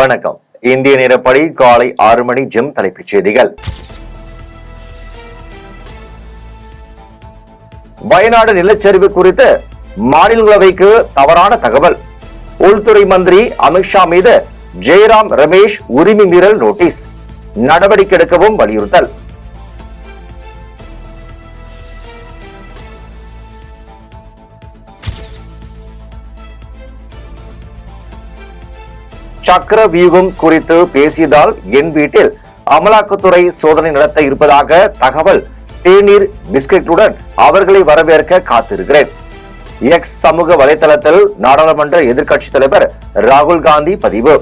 வணக்கம். இந்திய நேரப்படி காலை 6 மணி ஜெம் தலைப்புச் செய்திகள். வயநாடு நிலச்சரிவு குறித்து மாநிலங்களவைக்கு தவறான தகவல். உள்துறை மந்திரி அமித்ஷா மீது ஜெயராம் ரமேஷ் உரிமை மீறல் நோட்டீஸ். நடவடிக்கை எடுக்கவும் வலியுறுத்தல். சக்கர வியூகம் குறித்து பேசியதால் என் வீட்டில் அமலாக்கத்துறை சோதனை நடத்த இருப்பதாக தகவல். தேநீர் பிஸ்கெட்டுடன் அவர்களை வரவேற்க காத்திருக்கிறேன். எக்ஸ் சமூக வலைதளத்தில் நாடாளுமன்ற எதிர்க்கட்சித் தலைவர் ராகுல் காந்தி பதிவு.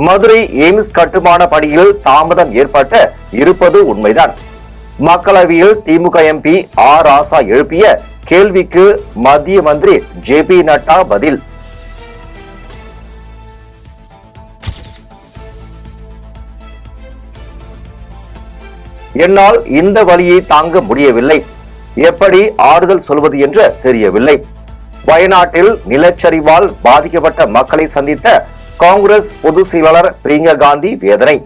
மதுரை எய்ம்ஸ் கட்டுமான பணியில் தாமதம் ஏற்பட்ட இருப்பது உண்மைதான். மக்களவையில் திமுக எம்பி ஆர் ராசா எழுப்பிய கேள்விக்கு மத்திய மந்திரி ஜே.பி. நட்டா பதில். என்னால் இந்த வலியை தாங்க முடியவில்லை, எப்படி ஆறுதல் சொல்வது என்று தெரியவில்லை. வயநாட்டில் நிலச்சரிவால் பாதிக்கப்பட்ட மக்களை சந்தித்த காங்கிரஸ் பொதுச் செயலாளர் பிரியங்கா காந்தி வேதனை.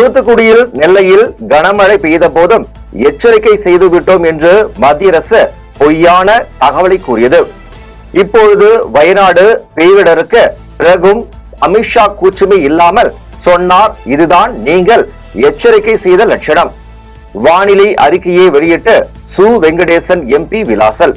தூத்துக்குடியில் நெல்லையில் கனமழை பெய்த போதும் எச்சரிக்கை செய்துவிட்டோம் என்று மத்திய அரசு பொய்யான தகவலை கூறியது. இப்பொழுது வயநாடு பேரிடருக்கு பிறகும் அமித்ஷா கூச்சமே இல்லாமல் சொன்னார். இதுதான் நீங்கள் எச்சரிக்கை செய்த லட்சணம். வானிலை அறிக்கையை வெளியிட்டு சு வெங்கடேசன் எம்பி விலாசல்.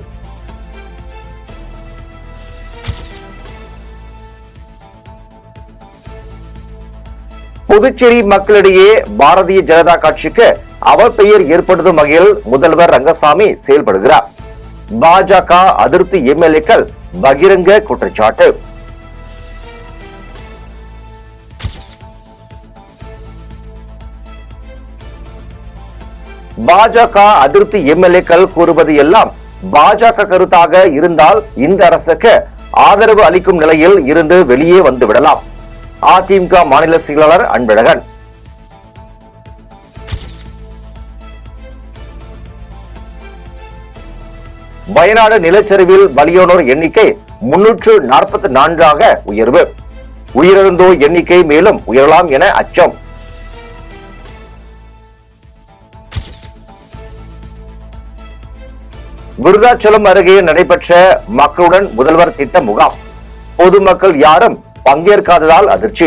புதுச்சேரி மக்களிடையே பாரதிய ஜனதா கட்சிக்கு அவப்பெயர் ஏற்படுத்தும் வகையில் முதல்வர் ரங்கசாமி செயல்படுகிறார். பாஜக அதிருப்தி எம்எல்ஏக்கள் பகிரங்க குற்றச்சாட்டு. பாஜக அதிருப்தி எம்எல்ஏக்கள் கூறுவது எல்லாம் பாஜக கருத்தாக இருந்தால் இந்த அரசுக்கு ஆதரவு அளிக்கும் நிலையில் இருந்து வெளியே வந்து விடலாம். அதிமுக மாநில செயலாளர் அன்பழகன். வயநாடு நிலச்சரிவில் பலியானோர் எண்ணிக்கை 344 உயர்வு. உயிரிழந்தோர் எண்ணிக்கை மேலும் உயரலாம் என அச்சம். விருதாச்சலம் அருகே நடைபெற்ற மக்களுடன் முதல்வர் திட்ட முகாம். பொதுமக்கள் யாரும் பங்கேற்காததால் அதிர்ச்சி.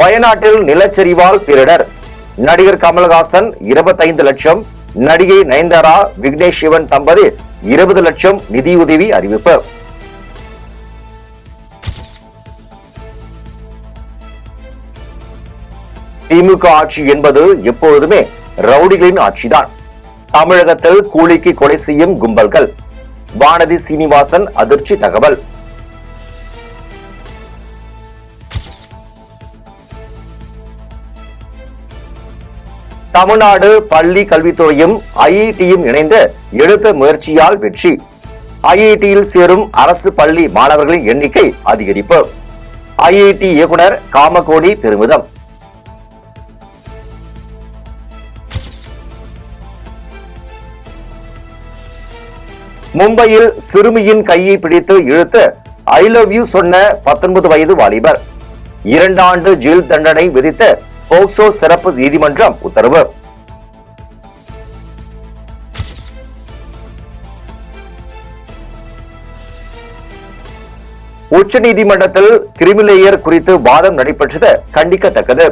வயநாட்டில் நிலச்சரிவால் பேரிடர். நடிகர் கமல்ஹாசன் 25 லட்சம், நடிகை நயன்தாரா விக்னேஷ் சிவன் தம்பதி 20 லட்சம் நிதியுதவி அறிவிப்பு. திமுக ஆட்சி என்பது எப்பொழுதுமே ரவுடிகளின் ஆட்சிதான். தமிழகத்தில் கூலிக்கு கொலை செய்யும் கும்பல்கள். வானதி சீனிவாசன் அதிர்ச்சி தகவல். தமிழ்நாடு பள்ளி கல்வித்துறையும் ஐஐடியும் இணைந்து எடுத்த முயற்சியால் வெற்றி. ஐஐடியில் சேரும் அரசு பள்ளி மாணவர்களின் எண்ணிக்கை அதிகரிப்பு. ஐஐடி இயக்குனர் காமகோடி பெருமிதம். மும்பையில் சிறுமியின் கையை பிடித்து இழுத்து ஐ லவ் யூ சொன்ன 19 வயது வாலிபர் 2 ஆண்டு ஜெயில் தண்டனை விதித்த போக்சோ சிறப்பு நீதிமன்றம் உத்தரவு. உச்ச நீதிமன்றத்தில் கிரிமிலேயர் குறித்து வாதம் நடைபெற்றது கண்டிக்கத்தக்கது.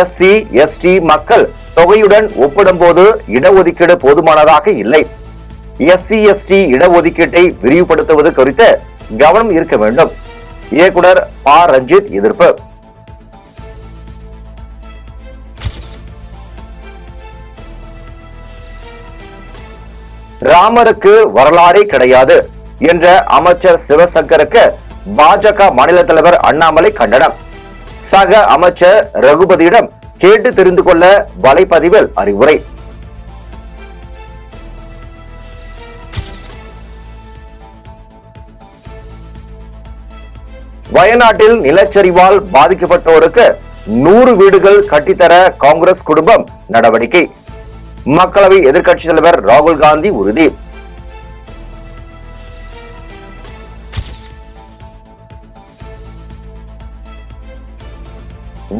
எஸ்சி எஸ்டி மக்கள் தொகையுடன் ஒப்பிடும்போது இடஒதுக்கீடு போதுமானதாக இல்லை. எஸ்சி எஸ்டி இடஒதுக்கீட்டை விரிவுபடுத்துவது குறித்து கவனம் இருக்க வேண்டும். இயக்குனர் ப. ரஞ்சித் எதிர்ப்பு. ராமருக்கு வரலாறே கிடையாது என்ற அமைச்சர் சிவசங்கருக்கு பாஜக மாநில தலைவர் அண்ணாமலை கண்டனம். சக அமைச்சர் ரகுபதியிடம் கேட்டு தெரிந்து கொள்ள வலைப்பதிவில் அறிவுரை. வயநாட்டில் நிலச்சரிவால் பாதிக்கப்பட்டோருக்கு 100 வீடுகள் கட்டித்தர காங்கிரஸ் குடும்பம் நடவடிக்கை. மக்களவை எதிர்க்கட்சித் தலைவர் ராகுல் காந்தி உறுதி.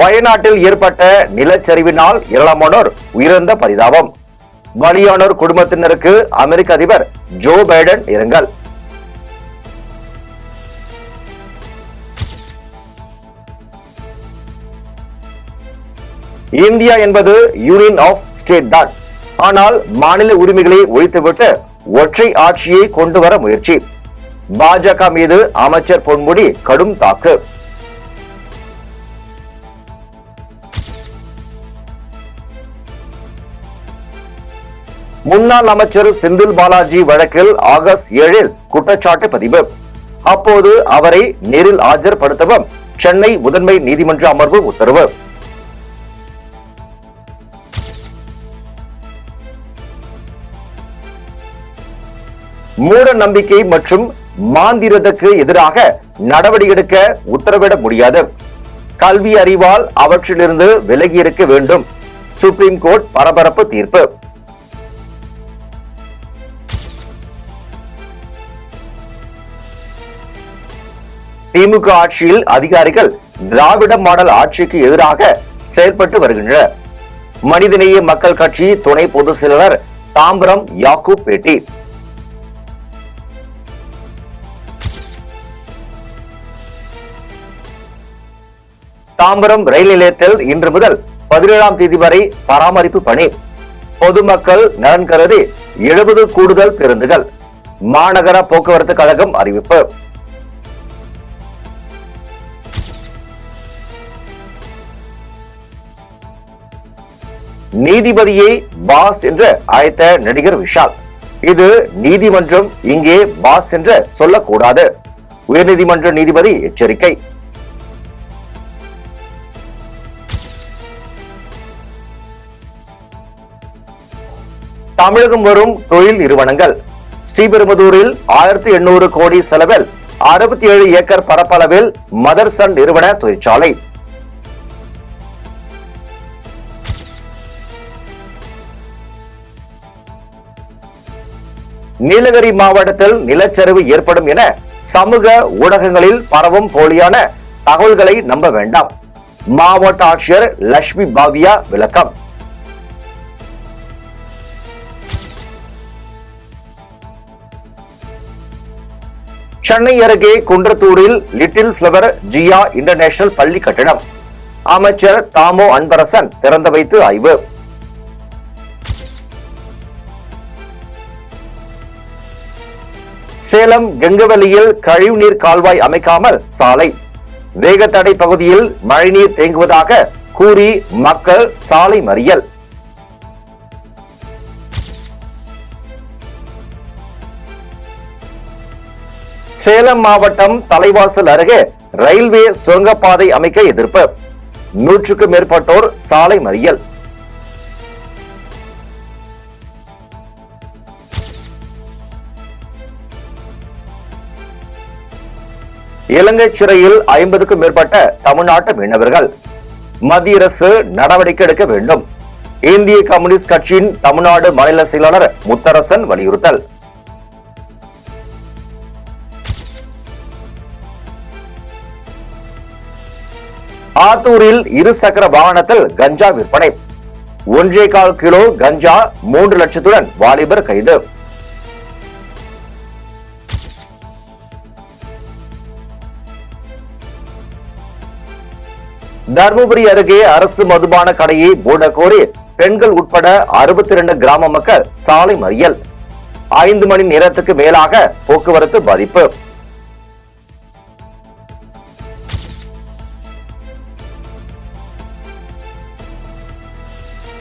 வயநாட்டில் ஏற்பட்ட நிலச்சரிவினால் ஏராளமானோர் உயிரிழந்த பரிதாபம். பலியானோர் குடும்பத்தினருக்கு அமெரிக்க அதிபர் ஜோ பைடன் இரங்கல். இந்தியா என்பது யூனியன் ஆஃப் ஸ்டேட் தான். ஆனால் மாநில உரிமைகளை ஒழித்துவிட்டு ஒற்றை ஆட்சியை கொண்டு வர முயற்சி. பாஜக மீது அமைச்சர் பொன்முடி கடும் தாக்கு. முன்னாள் அமைச்சர் செந்தில் பாலாஜி வழக்கில் ஆகஸ்ட் 7 குற்றச்சாட்டு பதிவு. அப்போது அவரை நேரில் ஆஜர்படுத்தவும் சென்னை முதன்மை நீதிமன்ற அமர்வு உத்தரவு. மூட நம்பிக்கை மற்றும் மாந்திரத்துக்கு எதிராக நடவடிக்கை எடுக்க உத்தரவிட முடியாது. கல்வி அறிவால் அவற்றிலிருந்து விலகி இருக்க வேண்டும். சுப்ரீம் கோர்ட் பரபரப்பு தீர்ப்பு. திமுக ஆட்சியில் அதிகாரிகள் திராவிட மாடல் ஆட்சிக்கு எதிராக செயல்பட்டு வருகின்றனர். மனிதநேய மக்கள் கட்சி துணை பொதுச் செயலாளர் தாம்பரம் யாக்கூப் பேட்டி. தாம்பரம் ரயில் நிலையத்தில் இன்று முதல் 17ஆம் தேதி வரை பராமரிப்பு பணி. பொதுமக்கள் நலன் கருதி 70 கூடுதல் பேருந்துகள். மாநகர போக்குவரத்து கழகம் அறிவிப்பு. நீதிபதியை பாஸ் என்று அழைத்த நடிகர் விஷால். இது நீதிமன்றம், இங்கே பாஸ் என்று சொல்லக்கூடாது. உயர்நீதிமன்ற நீதிபதி எச்சரிக்கை. தமிழகம் வரும் தொழில் நிறுவனங்கள். ஸ்ரீபெரும்புதூரில் 1800 கோடி செலவில் 67 ஏக்கர் பரப்பளவில் மதர்சன் நிறுவன தொழிற்சாலை. நீலகிரி மாவட்டத்தில் நிலச்சரிவு ஏற்படும் என சமூக ஊடகங்களில் பரவும் போலியான தகவல்களை நம்ப வேண்டாம். மாவட்ட ஆட்சியர் லட்சுமி பாவியா விளக்கம். சென்னை அருகே குன்றத்தூரில் லிட்டில் பிளவர் ஜியா இன்டர்நேஷனல் பள்ளி கட்டிடம். அமைச்சர் தாமோ அன்பரசன் திறந்து வைத்து ஆய்வு. சேலம் கெங்கவெளியில் கழிவுநீர் கால்வாய் அமைக்காமல் சாலை. வேகத்தடை பகுதியில் மழைநீர் தேங்குவதாக கூறி மக்கள் சாலை மறியல். சேலம் மாவட்டம் தலைவாசல் அருகே ரயில்வே சுரங்கப்பாதை அமைக்க எதிர்ப்பு. 100க்கும் மேற்பட்டோர் சாலை மறியல். இலங்கை சிறையில் 50க்கும் மேற்பட்ட தமிழ்நாட்டு மீனவர்கள். மத்திய அரசு நடவடிக்கை எடுக்க வேண்டும். இந்திய கம்யூனிஸ்ட் கட்சியின் தமிழ்நாடு மாநில செயலாளர் முத்தரசன் வலியுறுத்தல். ஆத்தூரில் இருசக்கர வாகனத்தில் கஞ்சா விற்பனை. 1.25 கிலோ கஞ்சா 3 லட்சத்துடன் வாலிபர் கைது. தர்மபுரி அருகே அரசு மதுபான கடையை மூட கோரி பெண்கள் உட்பட 62 கிராம மக்கள் சாலை மறியல். 5 மணி நேரத்துக்கு மேலாக போக்குவரத்து பாதிப்பு.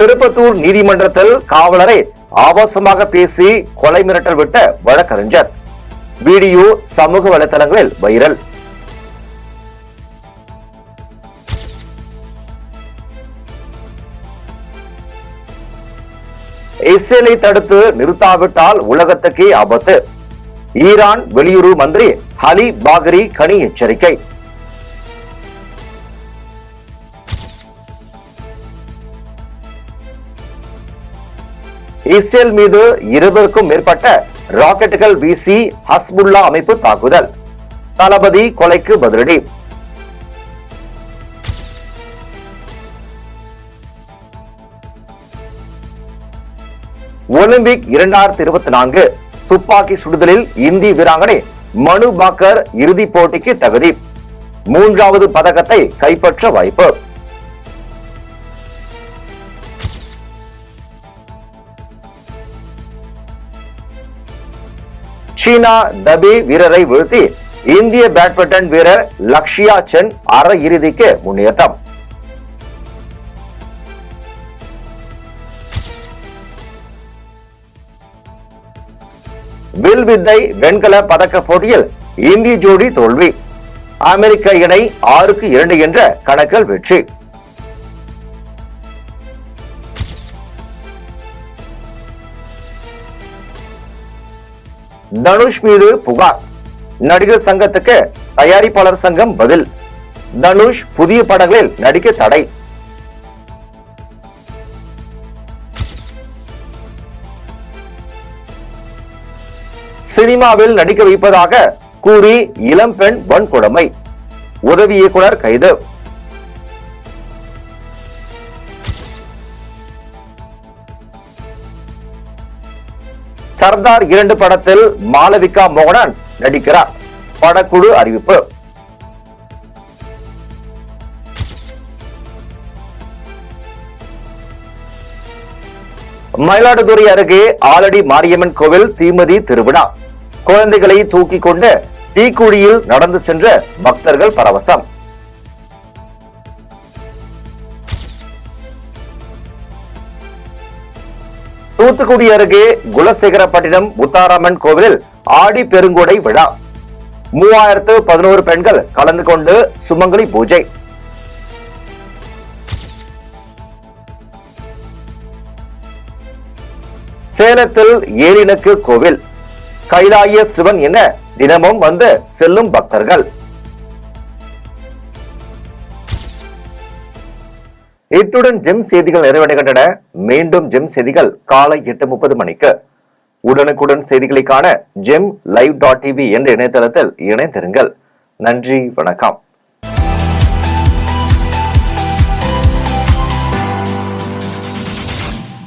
திருப்பத்தூர் நீதிமன்றத்தில் காவலரை ஆபாசமாக பேசி கொலை மிரட்டல் விட்ட வழக்கறிஞர். வீடியோ சமூக வலைதளங்களில் வைரல். இஸ்ரேலை தடுத்து நிறுத்தாவிட்டால் உலகத்துக்கே ஆபத்து. ஈரான் வெளியுறவு மந்திரி அலி பாகரி கனி எச்சரிக்கை. இஸ்ரேல் மீது 20க்கும் மேற்பட்ட ராக்கெட்டுகள் வீசி ஹஸ்புல்லா அமைப்பு தாக்குதல். தளபதி கொலைக்கு பதிலடி. ஒலிம்பிக் 2024 துப்பாக்கி சுடுதலில் இந்திய வீராங்கனை மனு பாக்கர் இறுதிப் போட்டிக்கு தகுதி. 3வது பதக்கத்தை கைப்பற்ற வாய்ப்பு. சீனா தபே வீரரை வீழ்த்தி இந்திய பேட்மிண்டன் வீரர் லக்ஷயா சென் அரையிறுதிக்கு முன்னேற்றம். வில்வித்தை வெண்கல பதக்க போட்டியில் இந்திய ஜோடி தோல்வி. அமெரிக்க இணை 6-2 என்ற கணக்கில் வெற்றி. தனுஷ் மீது புகார். நடிகர் சங்கத்துக்கு தயாரிப்பாளர் சங்கம் பதில். தனுஷ் புதிய படங்களில் நடிக்க தடை. சினிமாவில் நடிக்க வைப்பதாக கூறி இளம்பெண் வன்கொடுமை. உதவி இயக்குனர் கைது. சர்தார் 2 படத்தில் மாளவிகா மோகனன் நடிக்கிறார். படக்குழு அறிவிப்பு. மயிலாடுதுறை அருகே ஆலடி மாரியம்மன் கோவில் தீமிதி திருவிழா. குழந்தைகளை தூக்கி கொண்டு தீக்குழியில் நடந்து சென்ற பக்தர்கள் பரவசம். தூத்துக்குடி அருகே குலசேகரப்பட்டினம் முத்தாராமன் கோவிலில் ஆடி பெருங்கொடை விழா. 3011 பெண்கள் கலந்து கொண்டு சுமங்கலி பூஜை. சேலத்தில் ஏழினுக்கு கோவில். கைலாய சிவன் என தினமும் வந்து செல்லும் பக்தர்கள். இத்துடன் ஜெம் செய்திகள் நிறைவடைகின்றன. மீண்டும் ஜெம் செய்திகள் காலை 8:30 மணிக்கு. உடனுக்குடன் செய்திகளை காண GemLive.tv என்ற இணையதளத்தில் இணைந்திருங்கள். நன்றி, வணக்கம்.